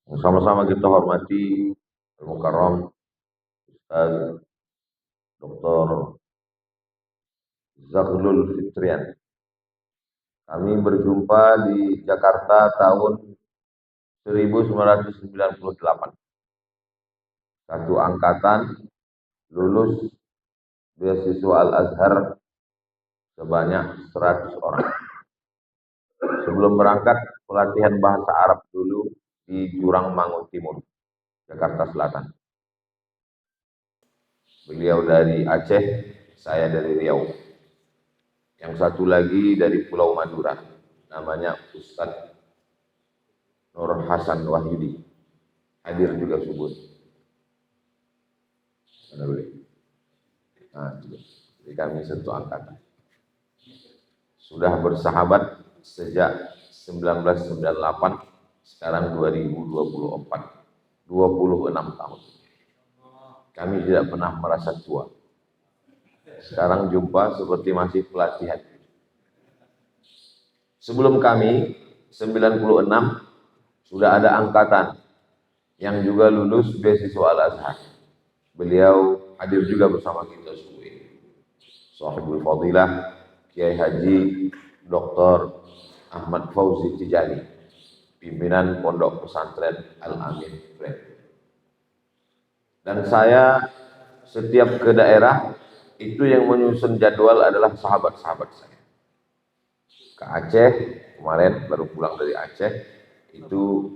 Sama-sama kita hormati Al-Mukarram Ustaz Dr. Zaghlul Fitrian. Kami berjumpa di Jakarta tahun 1998. Satu angkatan lulus beasiswa Al-Azhar sebanyak 100 orang. Sebelum berangkat, pelatihan bahasa Arab dulu di Jurang Mangun Timur, Jakarta Selatan. Beliau dari Aceh, saya dari Riau. Yang satu lagi dari Pulau Madura, namanya Ustadz Nur Hasan Wahyudi, hadir juga subuh. Nah, jadi kami satu angkatan. Sudah bersahabat sejak 1998, sekarang 2024, 26 tahun. Kami tidak pernah merasa tua. Sekarang jumpa seperti masih pelatihan. Sebelum kami, 96, sudah ada angkatan yang juga lulus beasiswa Al-Azhar. Beliau hadir juga bersama kita subuh ini. Sahibul Fadilah Kiai Haji Dr. Ahmad Fauzi Tijani, pimpinan Pondok Pesantren Al-Amin Brand. Dan saya setiap ke daerah itu yang menyusun jadwal adalah sahabat-sahabat saya. Ke Aceh, kemarin baru pulang dari Aceh, itu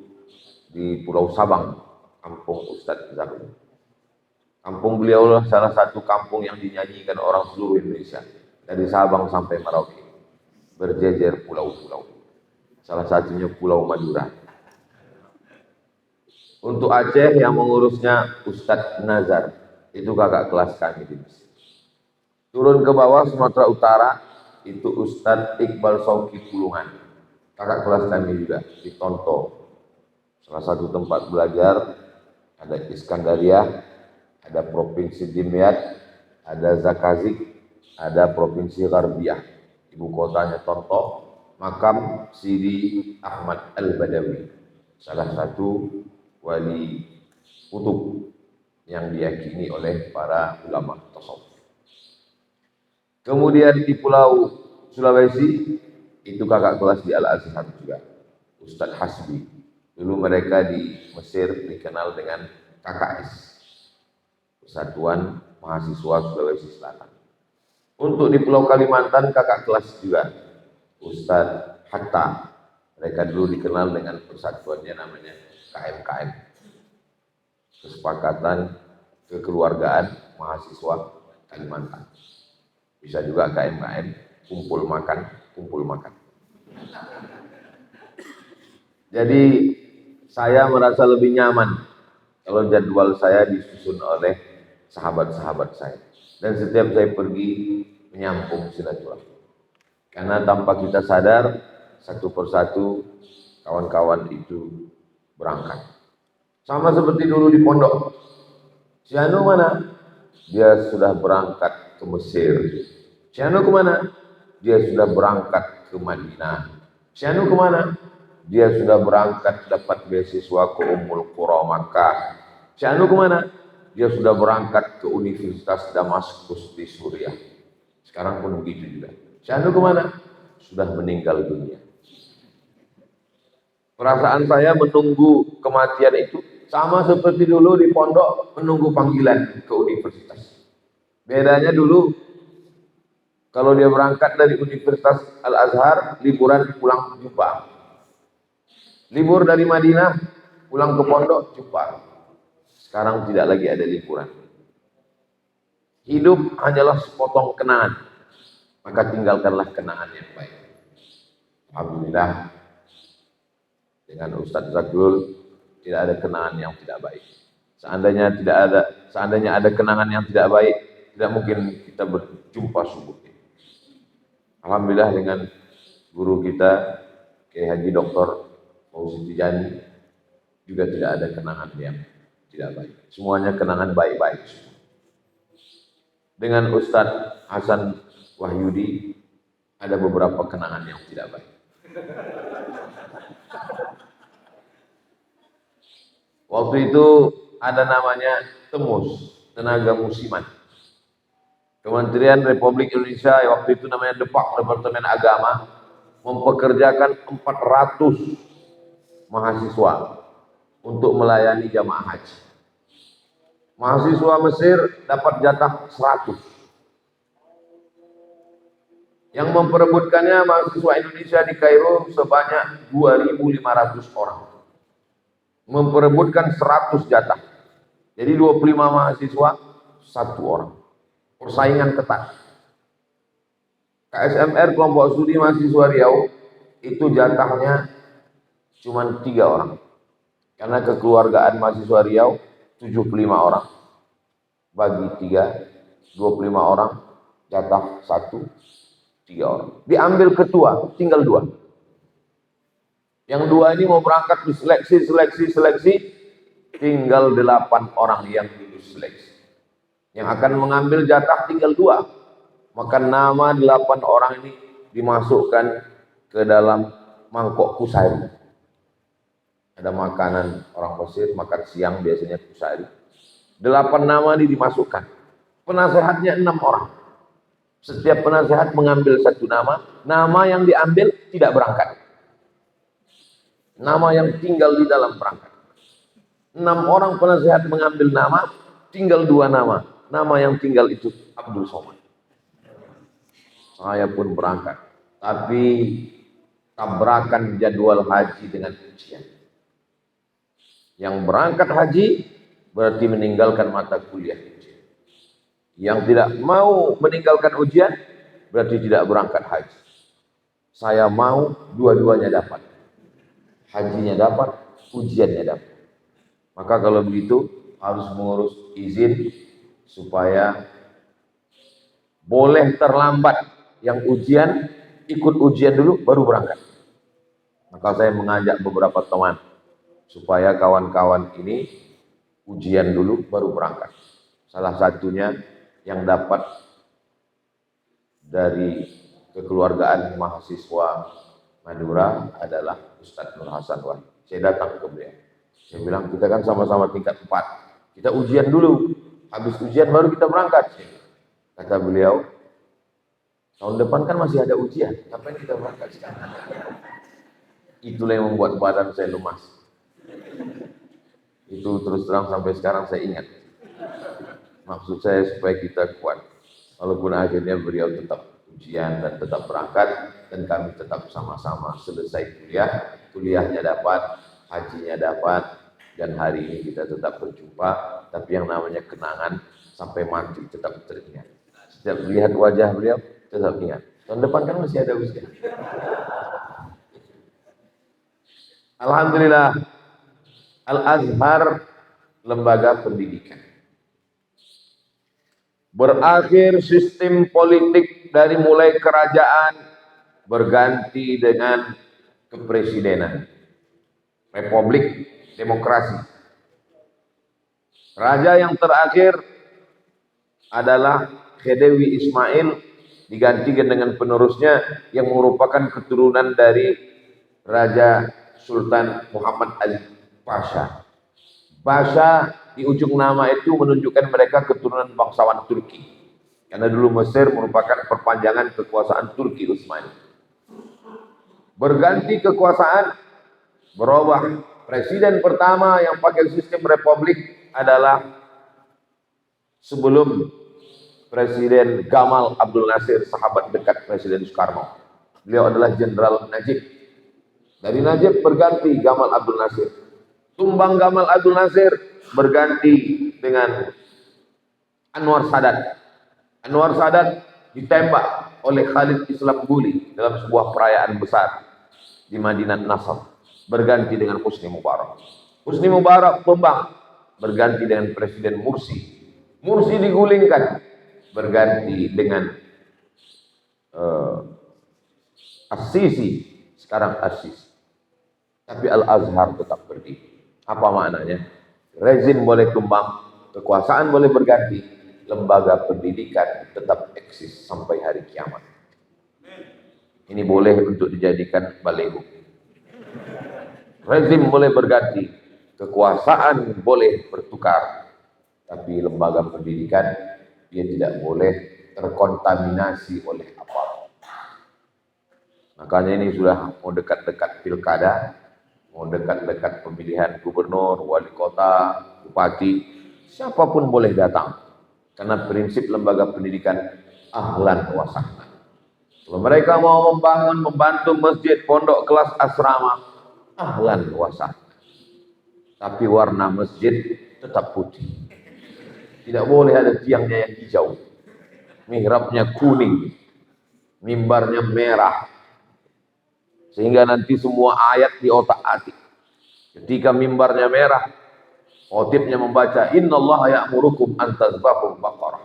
di Pulau Sabang, kampung Ustadz Zaghlul. Kampung beliau lah salah satu kampung yang dinyanyikan orang seluruh Indonesia, dari Sabang sampai Merauke, berjejer pulau-pulau. Salah satunya Pulau Madura. Untuk Aceh yang mengurusnya Ustadz Nazar, itu kakak kelas kami di Mesir. Turun ke bawah Sumatera Utara, itu Ustadz Iqbal Sauki Pulungan, kakak kelas kami juga di Tonto. Salah satu tempat belajar, ada Iskandaria, ada Provinsi Dimyat, ada Zakazik, ada Provinsi Gharbiyah, ibu kotanya Tonto, makam Sidi Ahmad Al-Badawi, salah satu wali kutub yang diyakini oleh para ulama tasawuf. Kemudian di Pulau Sulawesi, itu kakak kelas di Al-Azhar juga, Ustadz Hasbi. Dulu mereka di Mesir dikenal dengan KKS, Persatuan Mahasiswa Sulawesi Selatan. Untuk di Pulau Kalimantan, kakak kelas juga, Ustadz Hatta. Mereka dulu dikenal dengan persatuannya namanya KMKM, Kesepakatan Kekeluargaan Mahasiswa Kalimantan. Bisa juga KMKM, kumpul makan, kumpul makan. Jadi saya merasa lebih nyaman kalau jadwal saya disusun oleh sahabat-sahabat saya. Dan setiap saya pergi menyambung silaturahmi. Karena tanpa kita sadar, satu persatu kawan-kawan itu berangkat. Sama seperti dulu di pondok. Si Anu mana? Dia sudah berangkat ke Mesir. Si Anu kemana? Dia sudah berangkat ke Madinah. Si Anu kemana? Dia sudah berangkat dapat beasiswa ke Ummul Qura Makkah. Si Anu kemana? Dia sudah berangkat ke Universitas Damaskus di Suriah. Sekarang pun begitu juga. Si Anu kemana? Sudah meninggal dunia. Perasaan saya menunggu kematian itu sama seperti dulu di pondok menunggu panggilan ke universitas. Bedanya dulu, kalau dia berangkat dari Universitas Al-Azhar, liburan pulang jumpa. Libur dari Madinah, pulang ke pondok, jumpa. Sekarang tidak lagi ada liburan. Hidup hanyalah sepotong kenangan, maka tinggalkanlah kenangan yang baik. Alhamdulillah, dengan Ustadz Zaghlul tidak ada kenangan yang tidak baik. Seandainya ada kenangan yang tidak baik, tidak mungkin kita berjumpa subuh. Alhamdulillah dengan guru kita Kiai Haji Dr. Fauzi Tijani juga tidak ada kenangan yang tidak baik. Semuanya kenangan baik-baik. Dengan Ustadz Hasan Wahyudi ada beberapa kenangan yang tidak baik. Waktu itu ada namanya TEMUS, Tenaga Musiman. Kementerian Republik Indonesia waktu itu namanya Departemen Agama mempekerjakan 400 mahasiswa untuk melayani jamaah haji. Mahasiswa Mesir dapat jatah 100. Yang memperebutkannya mahasiswa Indonesia di Kairo sebanyak 2.500 orang. Memperebutkan 100 jatah. Jadi 25 mahasiswa, 1 orang. Persaingan ketat. KSMR kelompok studi mahasiswa Riau itu jatahnya cuma 3 orang. Karena kekeluargaan mahasiswa Riau 75 orang. Bagi 3, 25 orang, jatah 1, 3 orang. Diambil ketua, tinggal 2. Yang 2 ini mau berangkat di seleksi, tinggal 8 orang yang lulus seleksi. Yang akan mengambil jatah tinggal 2. Maka nama 8 orang ini dimasukkan ke dalam mangkok kusari. Ada makanan orang Mesir, makan siang biasanya kusari. 8 nama ini dimasukkan. Penasehatnya 6 orang. Setiap penasehat mengambil 1 nama. Nama yang diambil tidak berangkat. Nama yang tinggal di dalam berangkat. 6 orang penasehat mengambil nama, tinggal 2 nama. Nama yang tinggal itu Abdul Somad. Saya pun berangkat. Tapi tabrakan jadwal haji dengan ujian. Yang berangkat haji berarti meninggalkan mata kuliah ujian. Yang tidak mau meninggalkan ujian berarti tidak berangkat haji. Saya mau dua-duanya dapat. Hajinya dapat, ujiannya dapat. Maka kalau begitu harus mengurus izin supaya boleh terlambat. Yang ujian, ikut ujian dulu baru berangkat. Maka saya mengajak beberapa teman supaya kawan-kawan ini ujian dulu baru berangkat. Salah satunya yang dapat dari kekeluargaan mahasiswa Madura adalah Ustadz Nur Hasan Wahid. Saya datang ke beliau. Saya bilang, kita kan sama-sama tingkat 4. Kita ujian dulu. Habis ujian baru kita berangkat. Kata beliau, tahun depan kan masih ada ujian. Ngapain kita berangkat sekarang? Itulah yang membuat badan saya lemas. Itu terus terang sampai sekarang saya ingat. Maksud saya supaya kita kuat. Walaupun akhirnya beliau tetap ujian dan tetap berangkat. Dan kami tetap sama-sama selesai kuliah. Kuliahnya dapat, hajinya dapat. Dan hari ini kita tetap berjumpa. Tapi yang namanya kenangan sampai mati tetap teringat. Setiap melihat wajah beliau, tetap ingat. Tahun depan kan masih ada ujian. Alhamdulillah, Al-Azhar lembaga pendidikan. Berakhir sistem politik dari mulai kerajaan berganti dengan kepresidenan. Republik demokrasi. Raja yang terakhir adalah Khedive Ismail digantikan dengan penerusnya yang merupakan keturunan dari Raja Sultan Muhammad Ali Pasha. Pasha di ujung nama itu menunjukkan mereka keturunan bangsawan Turki. Karena dulu Mesir merupakan perpanjangan kekuasaan Turki Utsmani. Berganti kekuasaan, berubah. Presiden pertama yang pakai sistem republik adalah sebelum Presiden Gamal Abdul Nasir, sahabat dekat Presiden Soekarno. Beliau adalah Jenderal Najib. Dari Najib berganti Gamal Abdul Nasir. Tumbang Gamal Abdul Nasir berganti dengan Anwar Sadat. Anwar Sadat ditembak oleh Khalid Islam Guli dalam sebuah perayaan besar di Madinah Nasr. Berganti dengan Husni Mubarak. Husni Mubarak tumbang, berganti dengan Presiden Mursi. Mursi digulingkan, berganti dengan As-Sisi, sekarang As-Sisi. Tapi Al-Azhar tetap berdiri. Apa maknanya? Rezim boleh tumbang, kekuasaan boleh berganti, lembaga pendidikan tetap eksis sampai hari kiamat. Ini boleh untuk dijadikan balego. Rezim boleh berganti, kekuasaan boleh bertukar, tapi lembaga pendidikan dia tidak boleh terkontaminasi oleh apa. Makanya ini sudah mau dekat-dekat pilkada, mau dekat-dekat pemilihan gubernur, wali kota, bupati, siapapun boleh datang. Karena prinsip lembaga pendidikan ahlan wa sahlan. Kalau mereka mau membantu masjid, pondok, kelas, asrama, ahlan wa sahlan. Tapi warna masjid tetap putih. Tidak boleh ada tiangnya yang hijau. Mihrabnya kuning. Mimbarnya merah. Sehingga nanti semua ayat di otak-atik. Ketika mimbarnya merah, khotibnya membaca innallaha ya'murukum an tazbahu baqarah.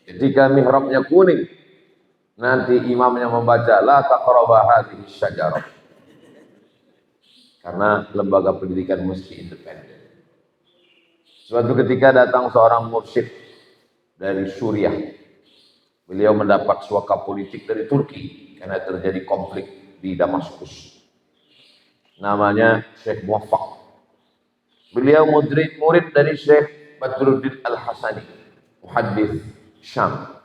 Ketika mihrabnya kuning, nanti imamnya membaca la taqrabu hadhihi syajarah. Karena lembaga pendidikan mesti independen. Suatu ketika datang seorang mursyid dari Suriah. Beliau mendapat suaka politik dari Turki karena terjadi konflik di Damaskus. Namanya Syekh Muwaffaq. Beliau murid dari Syekh Badruddin Al-Hasani, muhaddits Syam.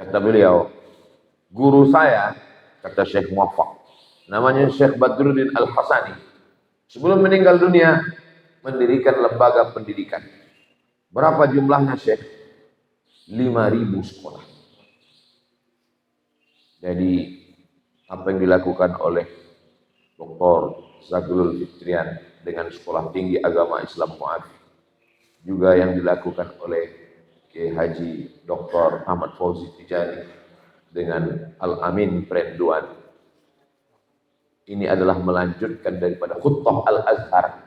Kata beliau, guru saya, kata Syekh Muwaffaq, namanya Syekh Badruddin Al-Hasani, sebelum meninggal dunia mendirikan lembaga pendidikan. Berapa jumlahnya Syekh? 5.000 sekolah. Jadi apa yang dilakukan oleh Dr. Zaghlul Fitrian dengan Sekolah Tinggi Agama Islam Mu'ad, juga yang dilakukan oleh Kiai Haji Dr. Ahmad Fauzi Tijani dengan Al-Amin Prenduan, ini adalah melanjutkan daripada khutbah Al-Azhar.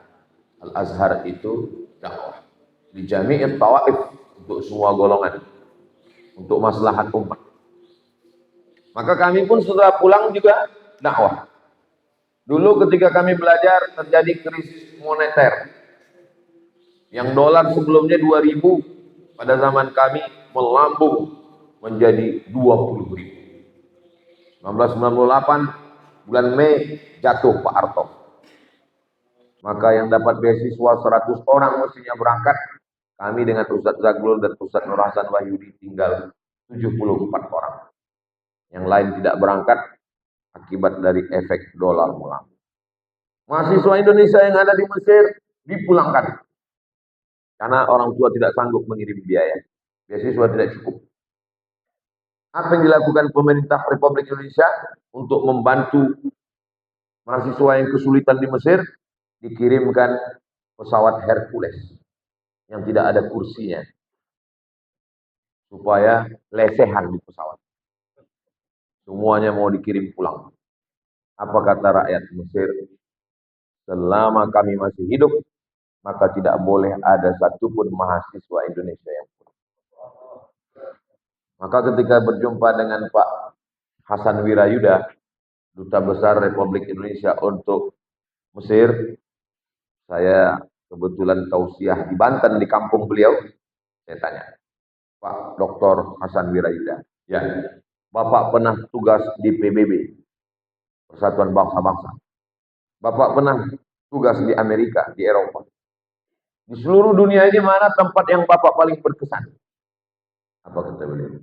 Al-Azhar itu dakwah di jami'at tawaif untuk semua golongan, untuk maslahat umat. Maka kami pun setelah pulang juga dakwah. Dulu ketika kami belajar terjadi krisis moneter. Yang dolar sebelumnya 2.000, pada zaman kami melambung menjadi 20.000. 1998 bulan Mei jatuh Pak Harto. Maka yang dapat beasiswa 100 orang mestinya berangkat. Kami dengan Ustadz Zaghlul dan Ustadz Nur Hasan Wahyudi tinggal 74 orang. Yang lain tidak berangkat akibat dari efek dolar melambung. Mahasiswa Indonesia yang ada di Mesir dipulangkan karena orang tua tidak sanggup mengirim biaya. Beasiswa tidak cukup. Apa yang dilakukan pemerintah Republik Indonesia untuk membantu mahasiswa yang kesulitan di Mesir? Dikirimkan pesawat Hercules yang tidak ada kursinya supaya lesehan di pesawat. Semuanya mau dikirim pulang. Apa kata rakyat Mesir? Selama kami masih hidup, maka tidak boleh ada satupun mahasiswa Indonesia yang pulang. Maka ketika berjumpa dengan Pak Hasan Wirayuda, Duta Besar Republik Indonesia untuk Mesir, saya kebetulan tausiah di Banten di kampung beliau. Saya tanya, Pak Dr. Hasan Wirayuda, ya, Bapak pernah tugas di PBB, Persatuan Bangsa-Bangsa. Bapak pernah tugas di Amerika, di Eropa. Di seluruh dunia ini mana tempat yang Bapak paling berkesan? Apa kata beliau?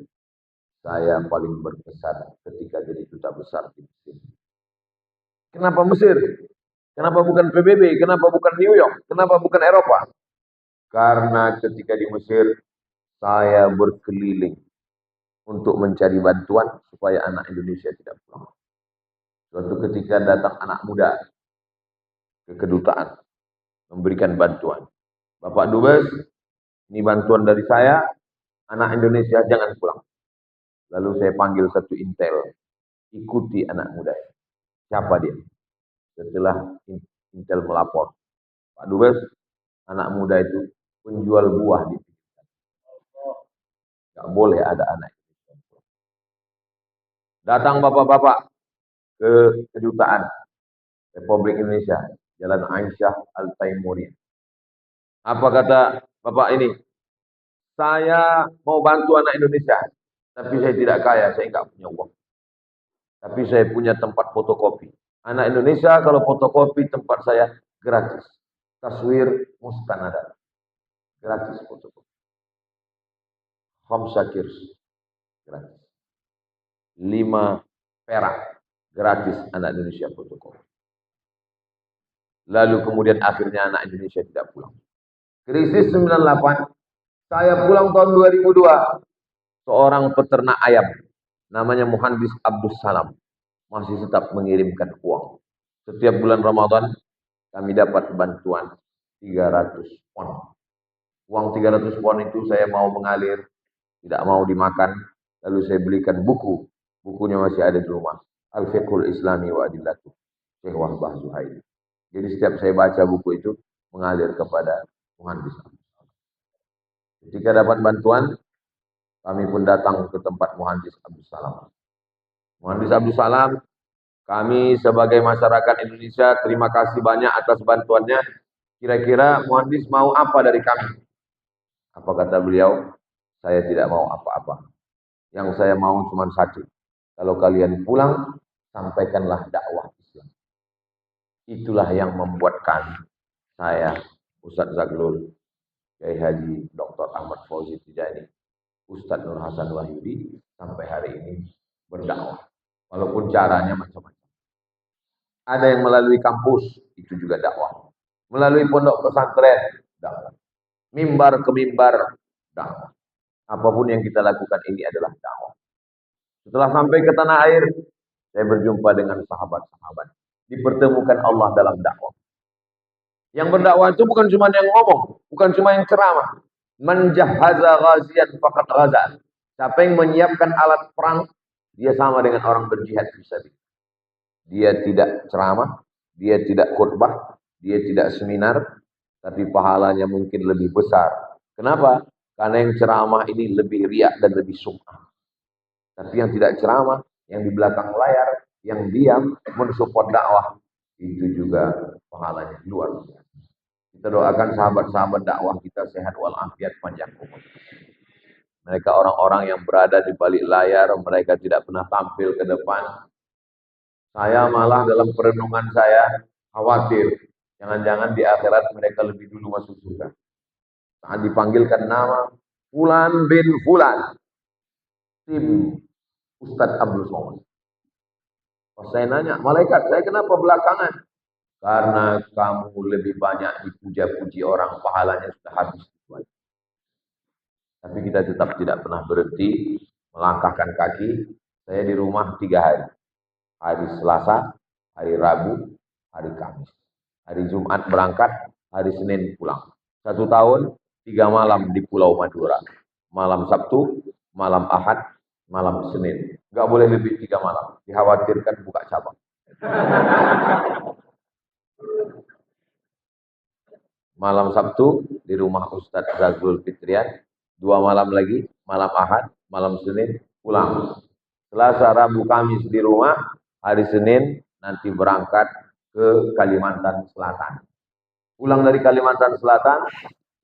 Saya paling berkesan ketika jadi duta besar di Mesir. Kenapa Mesir? Kenapa bukan PBB? Kenapa bukan New York? Kenapa bukan Eropa? Karena ketika di Mesir, saya berkeliling untuk mencari bantuan supaya anak Indonesia tidak pulang. Suatu ketika datang anak muda ke kedutaan memberikan bantuan. Bapak Dubes, ini bantuan dari saya, anak Indonesia jangan pulang. Lalu saya panggil satu intel, ikuti anak muda. Siapa dia? Setelah intel melapor, Pak Dubes, anak muda itu penjual buah di pinggir. Gak boleh ada anak. Datang bapak-bapak ke kedutaan Republik Indonesia, Jalan Aisyah Al-Taimuriyah. Apa kata bapak ini? Saya mau bantu anak Indonesia, tapi saya tidak kaya, saya nggak punya uang. Tapi saya punya tempat fotokopi. Anak Indonesia kalau fotokopi tempat saya gratis. Taswir mustanadat, gratis fotokopi. Khamsa kirs, gratis. 5 perak, gratis anak Indonesia fotokopi. Lalu kemudian akhirnya anak Indonesia tidak pulang. Krisis 98, saya pulang tahun 2002. Seorang peternak ayam, namanya Muhandis Abdus Salam, masih tetap mengirimkan uang. Setiap bulan Ramadan, kami dapat bantuan 300 pon. Uang 300 pon itu saya mau mengalir, tidak mau dimakan. Lalu saya belikan buku. Bukunya masih ada di rumah. Al-Fiqhul Islami wa Adillatuh, Syekh Wahbah Zuhaili. Jadi setiap saya baca buku itu, mengalir kepada Muhandis Abdus Salam. Ketika dapat bantuan, kami pun datang ke tempat Muhandis Abdus Salam. Muhandis Abdus Salam, kami sebagai masyarakat Indonesia, terima kasih banyak atas bantuannya. Kira-kira Muhandis mau apa dari kami? Apa kata beliau? Saya tidak mau apa-apa. Yang saya mau cuma satu. Kalau kalian pulang, sampaikanlah dakwah Islam. Itulah yang membuat kami, saya, Ustadz Zaglul, Kiai Haji Dr. Ahmad Fauzi Tijani, Ustadz Nur Hasan Wahyudi, sampai hari ini berdakwah. Walaupun caranya macam-macam. Ada yang melalui kampus, itu juga dakwah. Melalui pondok pesantren, dakwah. Mimbar ke mimbar, dakwah. Apapun yang kita lakukan ini adalah dakwah. Setelah sampai ke tanah air, saya berjumpa dengan sahabat-sahabat. Dipertemukan Allah dalam dakwah. Yang berdakwah itu bukan cuma yang ngomong, bukan cuma yang ceramah. Man jahaza ghaziyan faqad ghaza. Siapa yang menyiapkan alat perang, dia sama dengan orang berjihad fisabilillah. Dia tidak ceramah, dia tidak khutbah, dia tidak seminar, tapi pahalanya mungkin lebih besar. Kenapa? Karena yang ceramah ini lebih riak dan lebih sum'ah. Tapi yang tidak ceramah, yang di belakang layar, yang diam, mensupport dakwah, itu juga pahalanya luar biasa. Kita doakan sahabat-sahabat dakwah kita sehat walafiat panjang umur. Mereka orang-orang yang berada di balik layar, mereka tidak pernah tampil ke depan. Saya malah dalam perenungan saya khawatir, jangan-jangan di akhirat mereka lebih dulu masuk surga. Saat dipanggilkan nama Fulan bin Fulan, tim Ustadz Abdul Somad. Pas saya nanya, malaikat, saya kenapa belakangan? Karena kamu lebih banyak dipuja-puji orang, pahalanya sudah habis. Tapi kita tetap tidak pernah berhenti melangkahkan kaki. Saya di rumah 3 hari. Hari Selasa, hari Rabu, hari Kamis. Hari Jumat berangkat, hari Senin pulang. 1 tahun, 3 malam di Pulau Madura. Malam Sabtu, malam Ahad, malam Senin. Nggak boleh lebih 3 malam. Dikhawatirkan buka cabang. Malam Sabtu di rumah Ustadz Zaglul Fitrian, 2 malam lagi, malam Ahad, malam Senin, pulang. Selasa, Rabu, Kamis di rumah, hari Senin nanti berangkat ke Kalimantan Selatan. Pulang dari Kalimantan Selatan,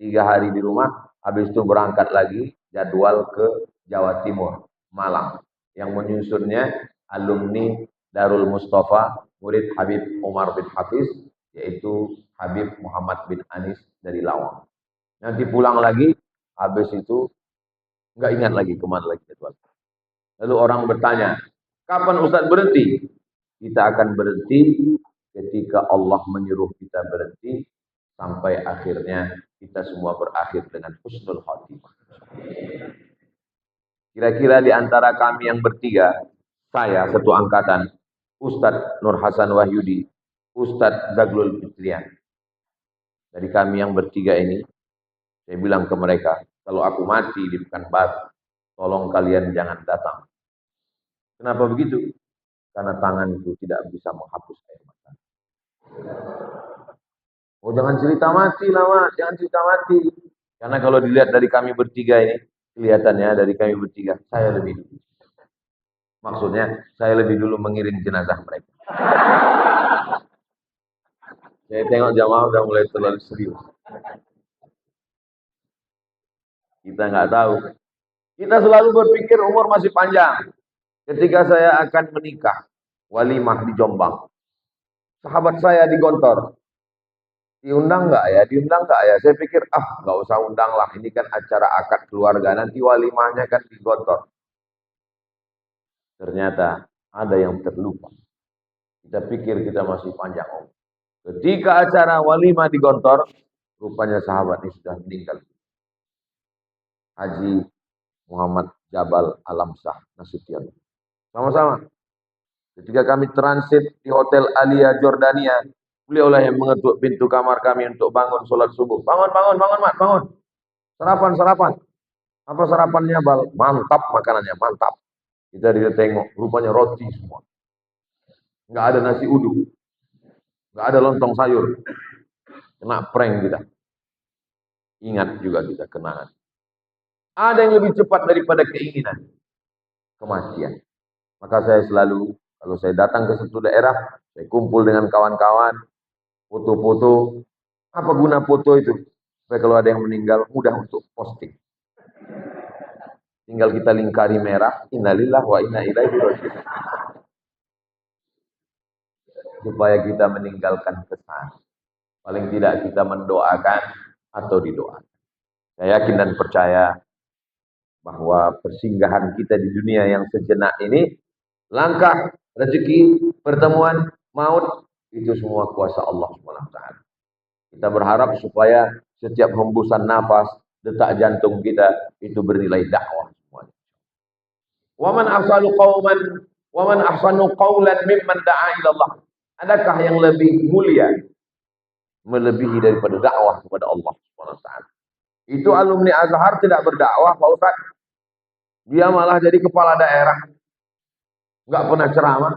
3 hari di rumah, habis itu berangkat lagi, jadwal ke Jawa Timur, Malang. Yang menyusunnya alumni Darul Mustafa, murid Habib Umar bin Hafiz, yaitu Habib Muhammad bin Anis dari Lawang. Nanti pulang lagi, habis itu nggak ingat lagi kemana lagi jadwal. Lalu orang bertanya, kapan Ustadz berhenti? Kita akan berhenti ketika Allah menyuruh kita berhenti, sampai akhirnya kita semua berakhir dengan husnul khotimah. Kira-kira di antara kami yang bertiga, saya satu angkatan, Ustadz Nur Hasan Wahyudi, Ustadz Zaglul Fitrian. Dari kami yang bertiga ini, saya bilang ke mereka, kalau aku mati di Pekanbaru, tolong kalian jangan datang. Kenapa begitu? Karena tanganku tidak bisa menghapus air mata. Oh, jangan cerita mati lah, jangan cerita mati. Karena kalau dilihat dari kami bertiga ini, kelihatannya dari kami bertiga, saya lebih dulu. Maksudnya, saya lebih dulu mengiring jenazah mereka. Saya tengok jamaah udah mulai terlalu serius. Kita nggak tahu. Kita selalu berpikir umur masih panjang. Ketika saya akan menikah, walimah di Jombang. Sahabat saya di Gontor. Diundang nggak ya? Diundang nggak ya? Saya pikir, nggak usah undang lah. Ini kan acara akad keluarga. Nanti walimahnya kan di Gontor. Ternyata ada yang terlupa. Kita pikir kita masih panjang umur. Ketika acara walimah di Gontor, rupanya sahabat ini sudah meninggal. Haji Muhammad Jabal Alamsah Nasution. Sama-sama. Ketika kami transit di Hotel Alia Jordania, beliaulah yang mengetuk pintu kamar kami untuk bangun sholat subuh. Bangun, bangun, bangun, Mat, bangun. Sarapan, sarapan. Apa sarapannya, Bal? Mantap makanannya, mantap. Kita dia tengok, rupanya roti semua. Nggak ada nasi uduk. Nggak ada lontong sayur. Kena prank kita. Ingat juga kita kenangan. Ada yang lebih cepat daripada keinginan. Kematian. Maka saya selalu, kalau saya datang ke satu daerah, saya kumpul dengan kawan-kawan, foto-foto. Apa guna foto itu? Supaya kalau ada yang meninggal, mudah untuk posting. Tinggal kita lingkari merah, innalillah wa inna ilaihi raji'un. Supaya kita meninggalkan kesan. Paling tidak kita mendoakan atau didoakan. Saya yakin dan percaya bahwa persinggahan kita di dunia yang sejenak ini, langkah, rezeki, pertemuan, maut, itu semua kuasa Allah SWT. Kita berharap supaya setiap hembusan nafas, detak jantung kita, itu bernilai dakwah semuanya. Waman ahsanu qawman, waman ahsanu qawlan mimman da'a ilallah. Adakah yang lebih mulia, melebihi daripada dakwah kepada Allah SWT? Itu alumni Azhar tidak berdakwah, Pak Ustaz. Dia malah jadi kepala daerah. Nggak pernah ceramah.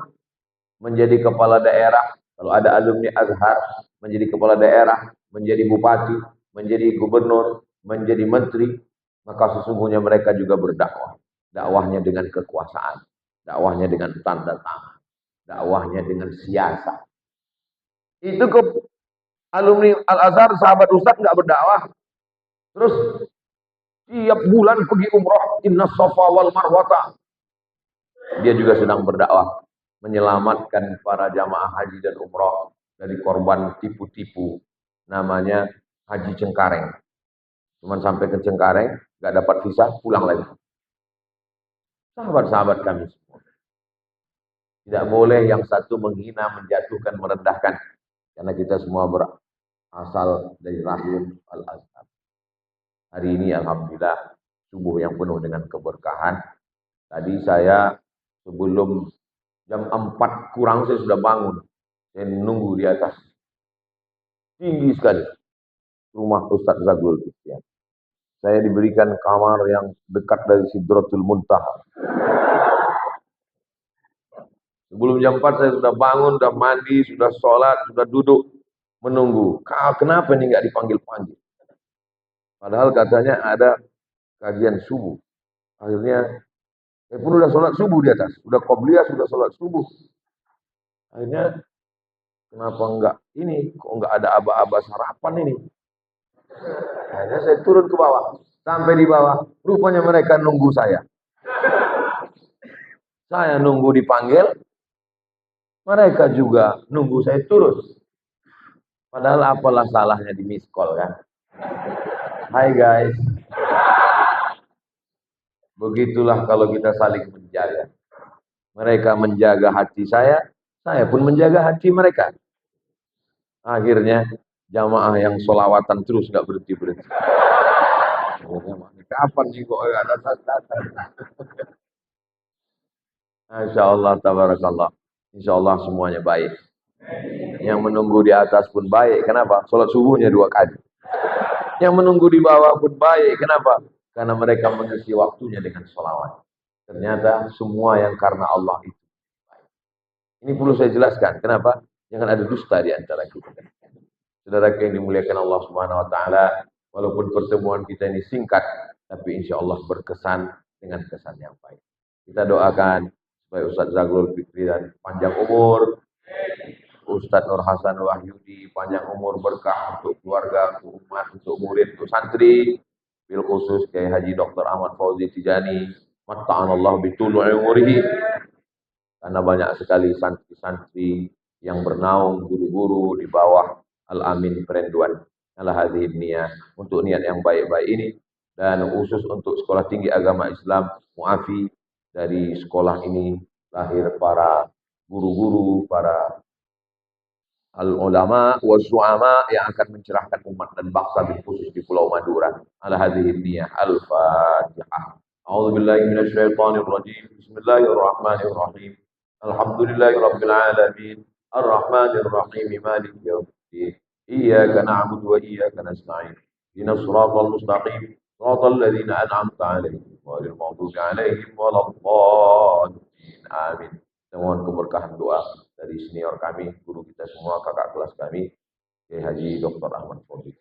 Menjadi kepala daerah. Kalau ada alumni Azhar, menjadi kepala daerah, menjadi bupati, menjadi gubernur, menjadi menteri, maka sesungguhnya mereka juga berdakwah. Dakwahnya dengan kekuasaan. Dakwahnya dengan tanda tangan. Dakwahnya dengan siasat. Itu ke alumni Al-Azhar, sahabat Ustaz nggak berdakwah. Terus tiap bulan pergi umroh, inna safa wal marwata. Dia juga sedang berdakwah, menyelamatkan para jamaah haji dan umroh dari korban tipu-tipu, namanya Haji Cengkareng. Cuman sampai ke Cengkareng, nggak dapat visa, pulang lagi. Sahabat-sahabat kami semua. Tidak boleh yang satu menghina, menjatuhkan, merendahkan. Karena kita semua berasal dari rahim Al-Azhar. Hari ini alhamdulillah subuh yang penuh dengan keberkahan. Tadi saya sebelum jam 4 kurang saya sudah bangun. Saya nunggu di atas. Tinggi sekali rumah Ustadz Zaglul Fitrian. Saya diberikan kamar yang dekat dari Sidratul Muntaha. Sebelum jam 4 saya sudah bangun, sudah mandi, sudah sholat, sudah duduk menunggu. Kenapa ini nggak dipanggil-panggil? Padahal katanya ada kajian subuh. Akhirnya saya pun udah sholat subuh di atas. Udah qobliyah, sudah sholat subuh. Akhirnya kenapa enggak ini? Kok enggak ada aba-aba sarapan ini? Akhirnya saya turun ke bawah. Sampai di bawah, rupanya mereka nunggu saya. Saya nunggu dipanggil, mereka juga nunggu saya turun. Padahal apalah salahnya di miss call kan? Hai guys. Begitulah kalau kita saling menjaga. Mereka menjaga hati saya pun menjaga hati mereka. Akhirnya jamaah yang sholawatan terus nggak berhenti-berhenti. Kapan nih kok ada datang? Insya Allah, tabarakallah. Insya Allah semuanya baik. Yang menunggu di atas pun baik. Kenapa? Sholat subuhnya 2 kali. Yang menunggu di bawah pun baik. Kenapa? Karena mereka mengisi waktunya dengan sholawat. Ternyata semua yang karena Allah itu baik. Ini perlu saya jelaskan. Kenapa? Jangan ada dusta di antara kita. Saudara yang dimuliakan Allah Subhanahu Wa Taala, walaupun pertemuan kita ini singkat, tapi insya Allah berkesan dengan kesan yang baik. Kita doakan supaya Ustadz Zaglul Fitrian panjang umur, Ustadz Nur Hasan Wahyudi panjang umur, berkah untuk keluarga, untuk umat, untuk murid, untuk santri, bil khusus Kiai Haji Dr. Ahmad Fauzi Tijani, matta'anallahu bitulu'i umurihi. Karena banyak sekali santri-santri yang bernaung, guru-guru di bawah Al-Amin Perenduan. Ala hadhihi niyah, untuk niat yang baik-baik ini, dan khusus untuk Sekolah Tinggi Agama Islam Muafi, dari sekolah ini lahir para guru-guru, para al-ulama wa zu'ama yang akan mencerahkan umat dan bangsa bil khusus di Pulau Madura. Ala hadhihi niyah. Al-Fatihah. A'udzu billahi minasyaitonir rajim. Bismillahirrahmanirrahim. Alhamdulillahirabbil alamin. Arrahmanir rahim. Maliki yaumiddin. Iyyaka na'budu wa iyyaka nasta'in. Ihdinas siratal mustaqim. Siratal ladzina an'amta 'alaihim ghairil maghdubi 'alaihim waladdallin. Amin. Saya mohon keberkahan doa dari senior kami, guru kita semua, kakak kelas kami, Kiai Haji Dr. Ahmad Fauzi.